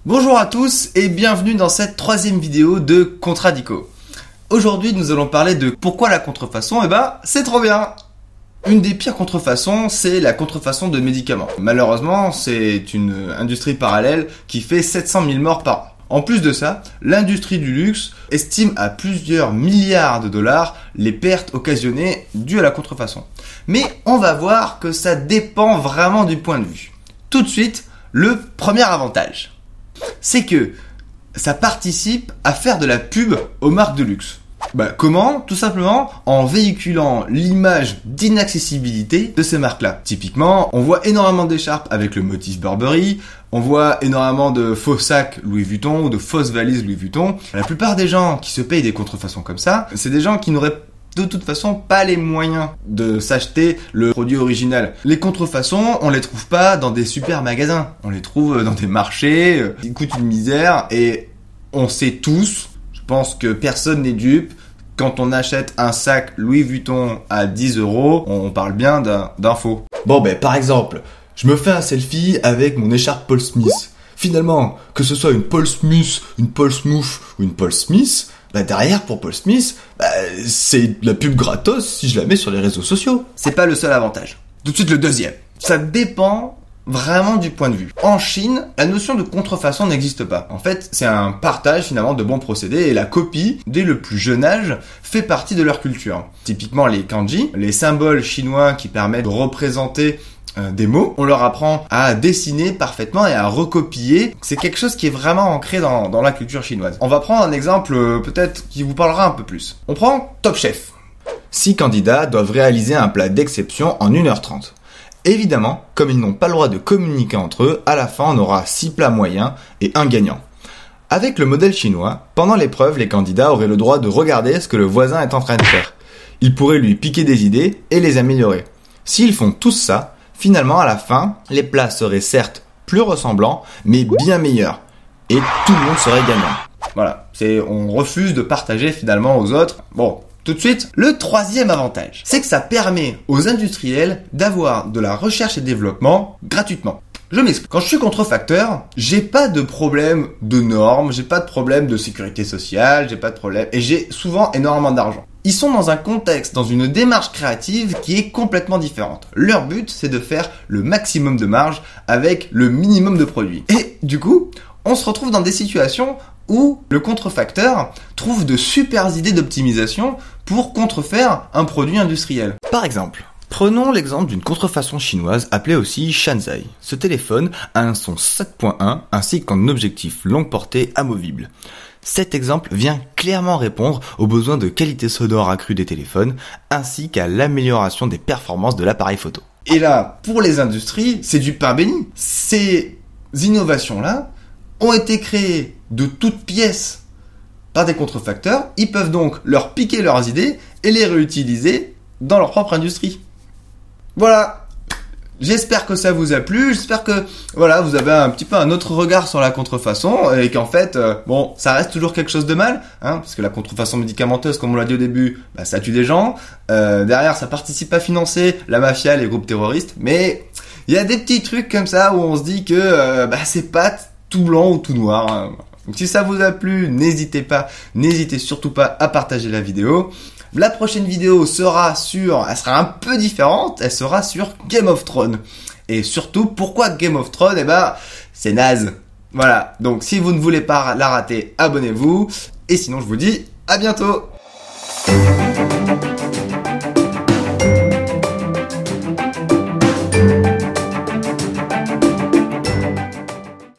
Bonjour à tous et bienvenue dans cette troisième vidéo de Contradico. Aujourd'hui nous allons parler de pourquoi la contrefaçon, c'est trop bien. Une des pires contrefaçons, c'est la contrefaçon de médicaments. Malheureusement, c'est une industrie parallèle qui fait 700 000 morts par an. En plus de ça, l'industrie du luxe estime à plusieurs milliards de dollars les pertes occasionnées dues à la contrefaçon. Mais on va voir que ça dépend vraiment du point de vue. Tout de suite, le premier avantage, c'est que ça participe à faire de la pub aux marques de luxe. Comment ? Tout simplement en véhiculant l'image d'inaccessibilité de ces marques-là. Typiquement, on voit énormément d'écharpes avec le motif Burberry, on voit énormément de faux sacs Louis Vuitton ou de fausses valises Louis Vuitton. La plupart des gens qui se payent des contrefaçons comme ça, c'est des gens qui n'auraient de toute façon pas les moyens de s'acheter le produit original. Les contrefaçons, on les trouve pas dans des super magasins. On les trouve dans des marchés, qui coûtent une misère et on sait tous, je pense que personne n'est dupe, quand on achète un sac Louis Vuitton à 10 €, on parle bien d'un faux. Par exemple, je me fais un selfie avec mon écharpe Paul Smith. Finalement, que ce soit une Paul Smith, une Paul Smith ou une Paul Smith, derrière, pour Paul Smith, c'est de la pub gratos si je la mets sur les réseaux sociaux. C'est pas le seul avantage. Tout de suite, le deuxième. Ça dépend vraiment du point de vue. En Chine, la notion de contrefaçon n'existe pas. En fait, c'est un partage finalement de bons procédés et la copie, dès le plus jeune âge, fait partie de leur culture. Typiquement, les kanji, les symboles chinois qui permettent de représenter des mots, on leur apprend à dessiner parfaitement et à recopier. C'est quelque chose qui est vraiment ancré dans la culture chinoise. On va prendre un exemple peut-être qui vous parlera un peu plus. On prend Top Chef. 6 candidats doivent réaliser un plat d'exception en 1h30. Évidemment, comme ils n'ont pas le droit de communiquer entre eux, à la fin on aura 6 plats moyens et un gagnant. Avec le modèle chinois, pendant l'épreuve, les candidats auraient le droit de regarder ce que le voisin est en train de faire. Ils pourraient lui piquer des idées et les améliorer. S'ils font tous ça, finalement, à la fin, les plats seraient certes plus ressemblants, mais bien meilleurs. Et tout le monde serait gagnant. Voilà, on refuse de partager finalement aux autres. Tout de suite, le troisième avantage, c'est que ça permet aux industriels d'avoir de la recherche et développement gratuitement. Je m'explique. Quand je suis contrefacteur, j'ai pas de problème de normes, j'ai pas de problème de sécurité sociale, j'ai pas de problème, et j'ai souvent énormément d'argent. Ils sont dans un contexte, dans une démarche créative qui est complètement différente. Leur but, c'est de faire le maximum de marge avec le minimum de produits. Et du coup, on se retrouve dans des situations où le contrefacteur trouve de super idées d'optimisation pour contrefaire un produit industriel. Par exemple, prenons l'exemple d'une contrefaçon chinoise appelée aussi Shanzai. Ce téléphone a un son 7.1 ainsi qu'un objectif longue portée amovible. Cet exemple vient clairement répondre aux besoins de qualité sonore accrue des téléphones ainsi qu'à l'amélioration des performances de l'appareil photo. Et là, pour les industries, c'est du pain béni. Ces innovations-là ont été créées de toutes pièces par des contrefacteurs. Ils peuvent donc leur piquer leurs idées et les réutiliser dans leur propre industrie. Voilà. J'espère que ça vous a plu, j'espère que vous avez un petit peu un autre regard sur la contrefaçon et qu'en fait, ça reste toujours quelque chose de mal, parce que la contrefaçon médicamenteuse, comme on l'a dit au début, ça tue des gens. Derrière, ça participe à financer la mafia, les groupes terroristes, mais il y a des petits trucs comme ça où on se dit que c'est pas tout blanc ou tout noir. Donc si ça vous a plu, n'hésitez surtout pas à partager la vidéo. La prochaine vidéo elle sera un peu différente, elle sera sur Game of Thrones. Et surtout, pourquoi Game of Thrones ? C'est naze. Voilà, donc si vous ne voulez pas la rater, abonnez-vous. Et sinon, je vous dis à bientôt.